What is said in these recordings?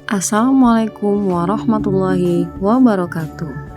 Assalamualaikum warahmatullahi wabarakatuh.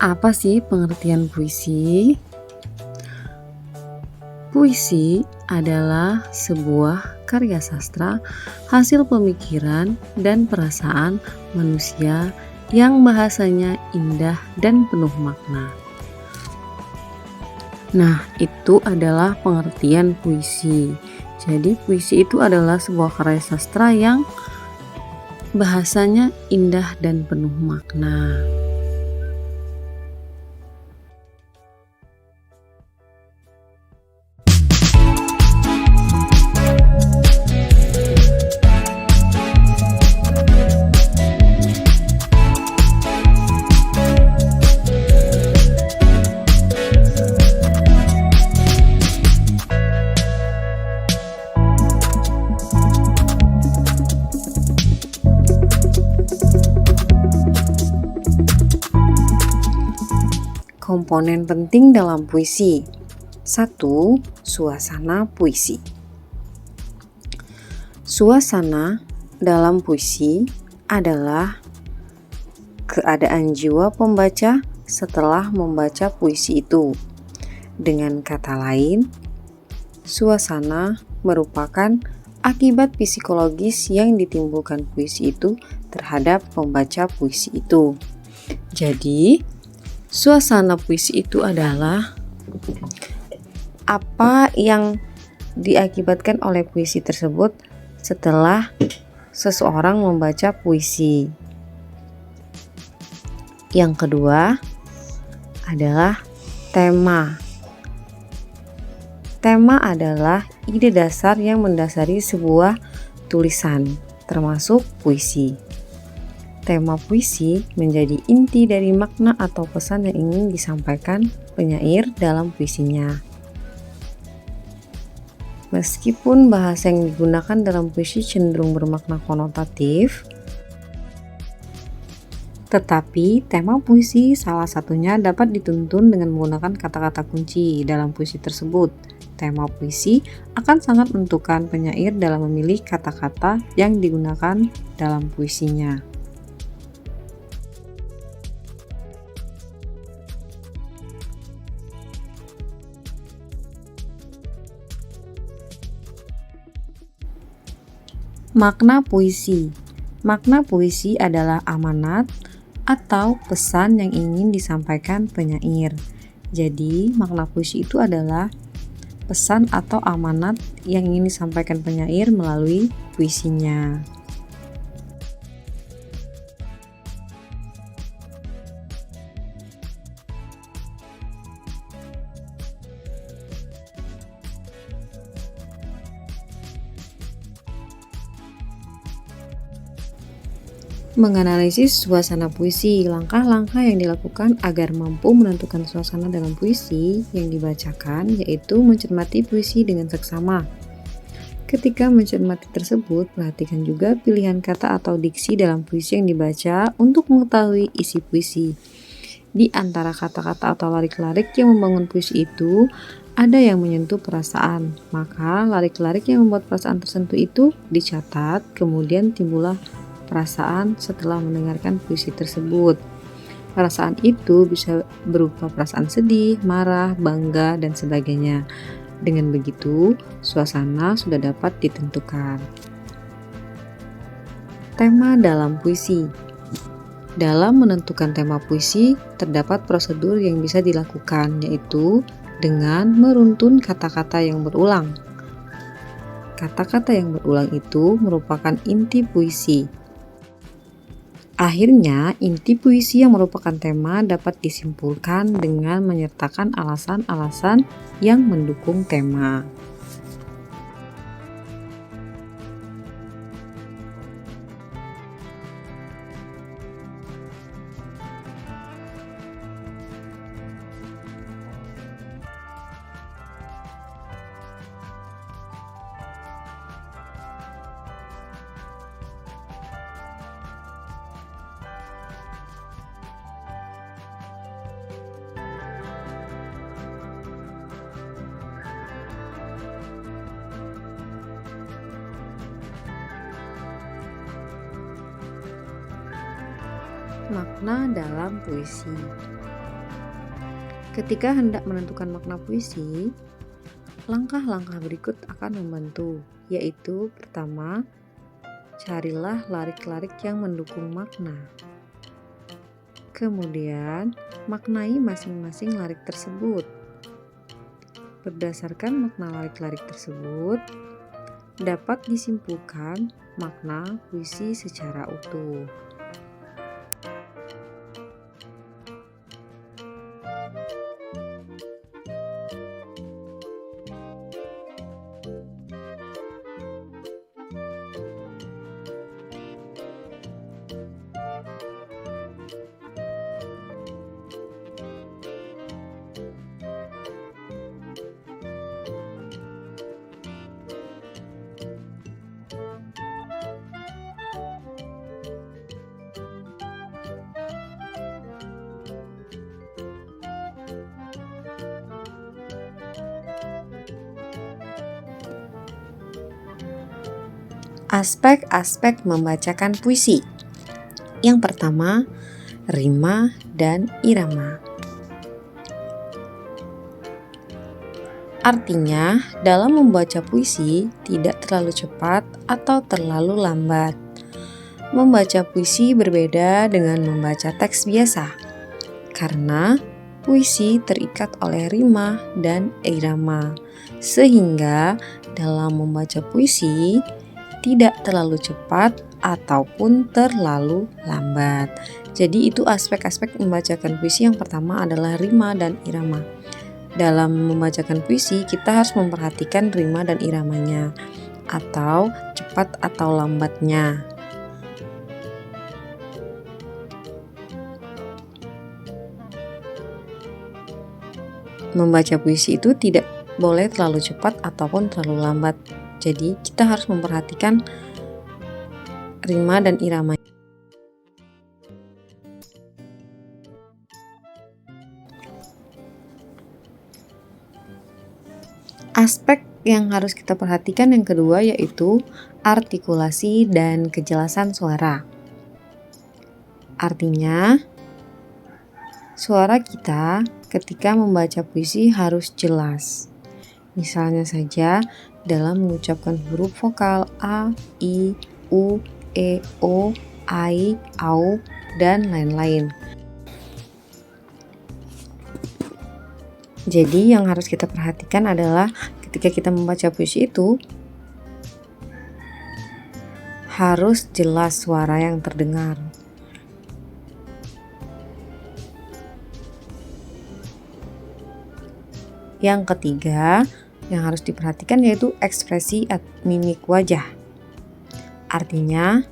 Apa sih pengertian puisi? Puisi adalah sebuah karya sastra hasil pemikiran dan perasaan manusia yang bahasanya indah dan penuh makna. Nah, itu adalah pengertian puisi. Jadi, puisi itu adalah sebuah karya sastra yang bahasanya indah dan penuh makna. Komponen penting dalam puisi. 1. Suasana puisi. Suasana dalam puisi adalah keadaan jiwa pembaca setelah membaca puisi itu. Dengan kata lain, suasana merupakan akibat psikologis yang ditimbulkan puisi itu terhadap pembaca puisi itu. Jadi, suasana puisi itu adalah apa yang diakibatkan oleh puisi tersebut setelah seseorang membaca puisi. Yang kedua adalah tema. Tema adalah ide dasar yang mendasari sebuah tulisan, termasuk puisi. Tema puisi menjadi inti dari makna atau pesan yang ingin disampaikan penyair dalam puisinya. Meskipun bahasa yang digunakan dalam puisi cenderung bermakna konotatif, tetapi tema puisi salah satunya dapat dituntun dengan menggunakan kata-kata kunci dalam puisi tersebut. Tema puisi akan sangat menentukan penyair dalam memilih kata-kata yang digunakan dalam puisinya. Makna puisi. Makna puisi adalah amanat atau pesan yang ingin disampaikan penyair. Jadi, makna puisi itu adalah pesan atau amanat yang ingin disampaikan penyair melalui puisinya. Menganalisis suasana puisi, langkah-langkah yang dilakukan agar mampu menentukan suasana dalam puisi yang dibacakan yaitu mencermati puisi dengan seksama. Ketika mencermati tersebut, perhatikan juga pilihan kata atau diksi dalam puisi yang dibaca untuk mengetahui isi puisi. Di antara kata-kata atau larik-larik yang membangun puisi itu, ada yang menyentuh perasaan. Maka larik-larik yang membuat perasaan tersentuh itu dicatat, kemudian timbullah perasaan setelah mendengarkan puisi tersebut. Perasaan itu bisa berupa perasaan sedih, marah, bangga, dan sebagainya. Dengan begitu, suasana sudah dapat ditentukan. Tema dalam puisi. Dalam menentukan tema puisi, terdapat prosedur yang bisa dilakukan, yaitu dengan meruntun kata-kata yang berulang. Kata-kata yang berulang itu merupakan inti puisi. Akhirnya, inti puisi yang merupakan tema dapat disimpulkan dengan menyertakan alasan-alasan yang mendukung tema. makna dalam puisi. Ketika hendak menentukan makna puisi, langkah-langkah berikut akan membantu, yaitu pertama, carilah larik-larik yang mendukung makna. Kemudian, maknai masing-masing larik tersebut. Berdasarkan makna larik-larik tersebut, dapat disimpulkan makna puisi secara utuh. Aspek-aspek membacakan puisi. Yang pertama, rima dan irama. Artinya, dalam membaca puisi tidak terlalu cepat atau terlalu lambat. Membaca puisi berbeda dengan membaca teks biasa, karena puisi terikat oleh rima dan irama, sehingga dalam membaca puisi tidak terlalu cepat ataupun terlalu lambat. Jadi itu aspek-aspek membacakan puisi. Yang pertama adalah rima dan irama. Dalam membacakan puisi kita harus memperhatikan rima dan iramanya, atau cepat atau lambatnya. Membaca puisi itu tidak boleh terlalu cepat ataupun terlalu lambat. Jadi kita harus memperhatikan rima dan irama. Aspek yang harus kita perhatikan yang kedua yaitu artikulasi dan kejelasan suara. Artinya, suara kita ketika membaca puisi harus jelas. Misalnya saja dalam mengucapkan huruf vokal A, I, U, E, O, Ai, Au, dan lain-lain. Jadi yang harus kita perhatikan adalah ketika kita membaca puisi itu harus jelas suara yang terdengar. Yang ketiga yang harus diperhatikan yaitu ekspresi mimik wajah. Artinya,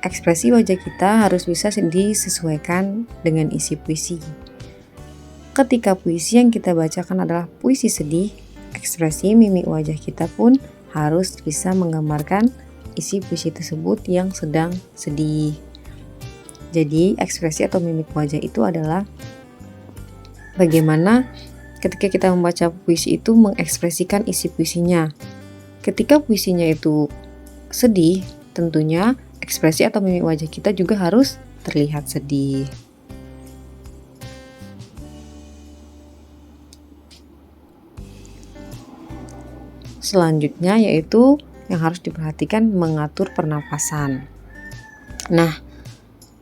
ekspresi wajah kita harus bisa disesuaikan dengan isi puisi. Ketika puisi yang kita bacakan adalah puisi sedih, ekspresi mimik wajah kita pun harus bisa menggambarkan isi puisi tersebut yang sedang sedih. Jadi, ekspresi atau mimik wajah itu adalah bagaimana ketika kita membaca puisi itu mengekspresikan isi puisinya. Ketika puisinya itu sedih, tentunya ekspresi atau mimik wajah kita juga harus terlihat sedih. Selanjutnya yaitu yang harus diperhatikan mengatur pernapasan. Nah,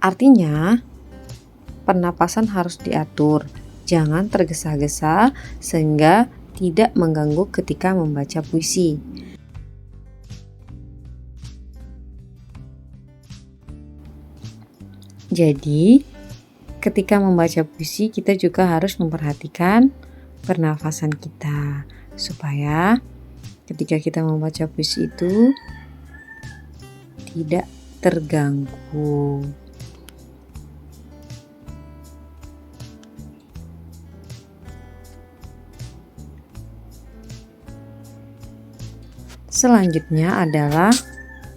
artinya pernapasan harus diatur. Jangan tergesa-gesa sehingga tidak mengganggu ketika membaca puisi. Jadi, ketika membaca puisi kita juga harus memperhatikan pernafasan kita supaya ketika kita membaca puisi itu tidak terganggu. Selanjutnya adalah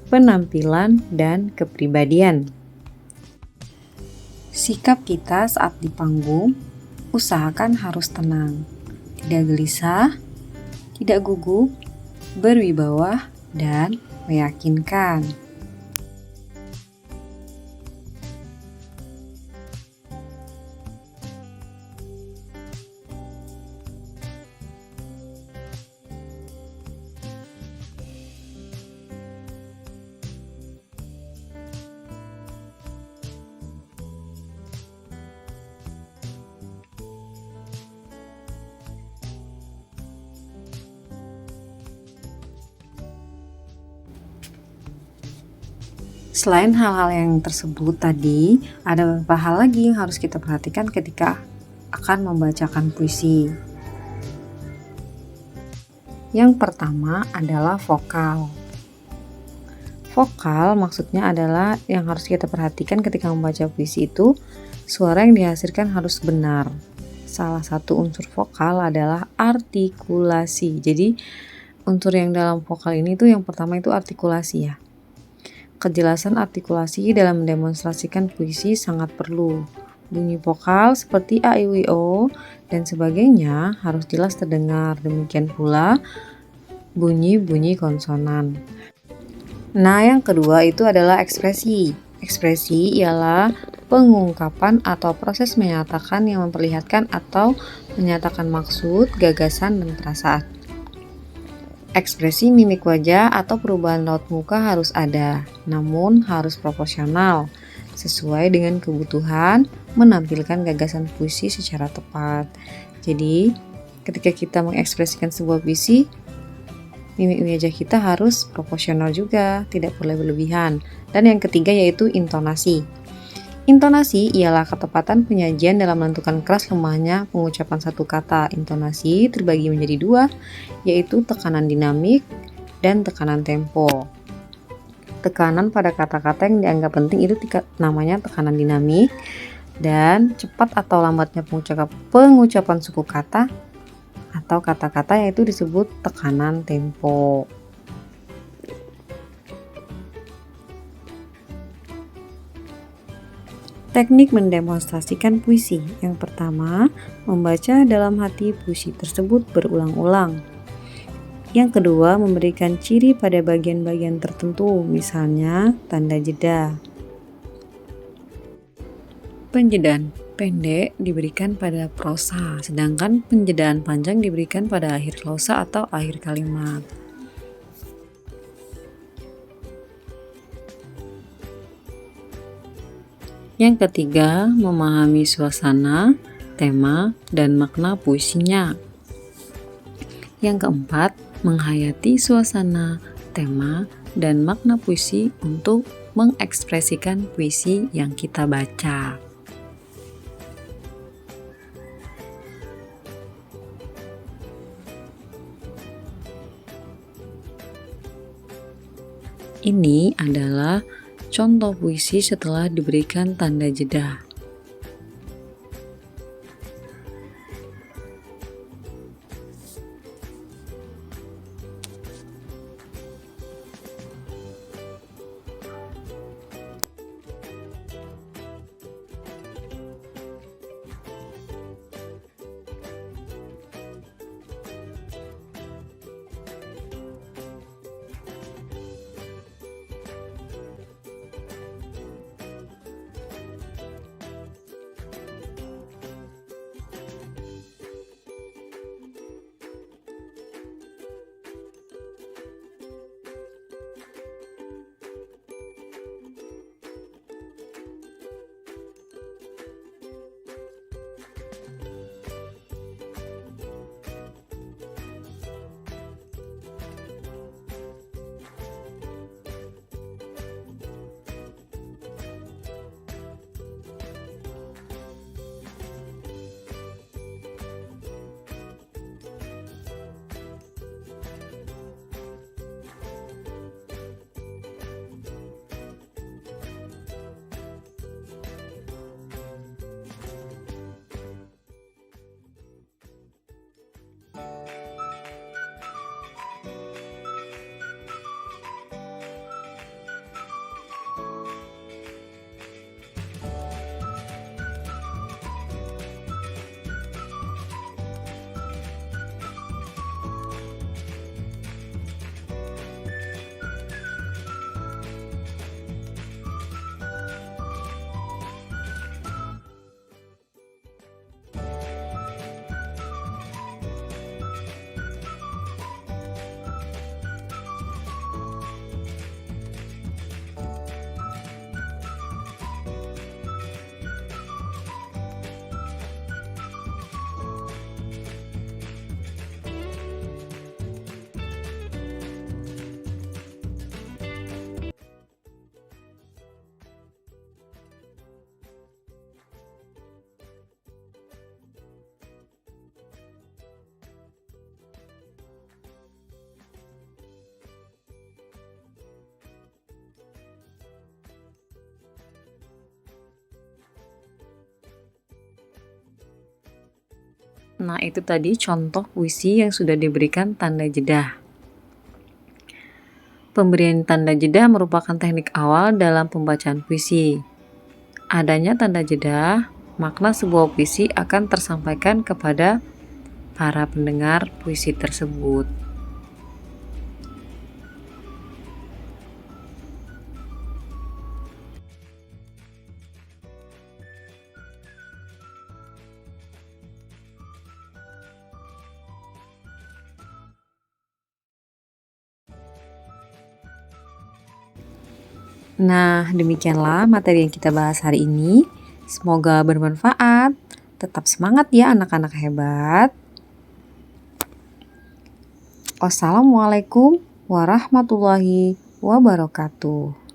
penampilan dan kepribadian. Sikap kita saat di panggung, usahakan harus tenang, tidak gelisah, tidak gugup, berwibawa, dan meyakinkan. Selain hal-hal yang tersebut tadi, ada beberapa hal lagi yang harus kita perhatikan ketika akan membacakan puisi. Yang pertama adalah vokal. Vokal maksudnya adalah yang harus kita perhatikan ketika membaca puisi itu, suara yang dihasilkan harus benar. Salah satu unsur vokal adalah artikulasi. Jadi unsur yang dalam vokal ini tuh yang pertama itu artikulasi ya. Kejelasan artikulasi dalam mendemonstrasikan puisi sangat perlu. Bunyi vokal seperti a, i, u, i, o, dan sebagainya harus jelas terdengar. Demikian pula bunyi-bunyi konsonan. Nah, yang kedua itu adalah ekspresi. Ekspresi ialah pengungkapan atau proses menyatakan yang memperlihatkan atau menyatakan maksud, gagasan, dan perasaan. Ekspresi mimik wajah atau perubahan raut muka harus ada, namun harus proporsional, sesuai dengan kebutuhan menampilkan gagasan puisi secara tepat. Jadi, ketika kita mengekspresikan sebuah puisi, mimik wajah kita harus proporsional juga, tidak boleh berlebihan. Dan yang ketiga yaitu intonasi. Intonasi ialah ketepatan penyajian dalam menentukan keras lemahnya pengucapan satu kata. Intonasi terbagi menjadi dua, yaitu tekanan dinamik dan tekanan tempo. Tekanan pada kata-kata yang dianggap penting itu namanya tekanan dinamik, dan cepat atau lambatnya pengucapan suku kata atau kata-kata yaitu disebut tekanan tempo. Teknik mendemonstrasikan puisi. Yang pertama, membaca dalam hati puisi tersebut berulang-ulang. Yang kedua, memberikan ciri pada bagian-bagian tertentu, misalnya tanda jeda. Penjedaan pendek diberikan pada prosa, sedangkan penjedaan panjang diberikan pada akhir klausa atau akhir kalimat. Yang ketiga, memahami suasana, tema, dan makna puisinya. Yang keempat, menghayati suasana, tema, dan makna puisi untuk mengekspresikan puisi yang kita baca. Ini adalah contoh puisi setelah diberikan tanda jeda. Nah, itu tadi contoh puisi yang sudah diberikan tanda jeda. Pemberian tanda jeda merupakan teknik awal dalam pembacaan puisi. Adanya tanda jeda, makna sebuah puisi akan tersampaikan kepada para pendengar puisi tersebut. Nah, demikianlah materi yang kita bahas hari ini. Semoga bermanfaat. Tetap semangat ya anak-anak hebat. Wassalamualaikum warahmatullahi wabarakatuh.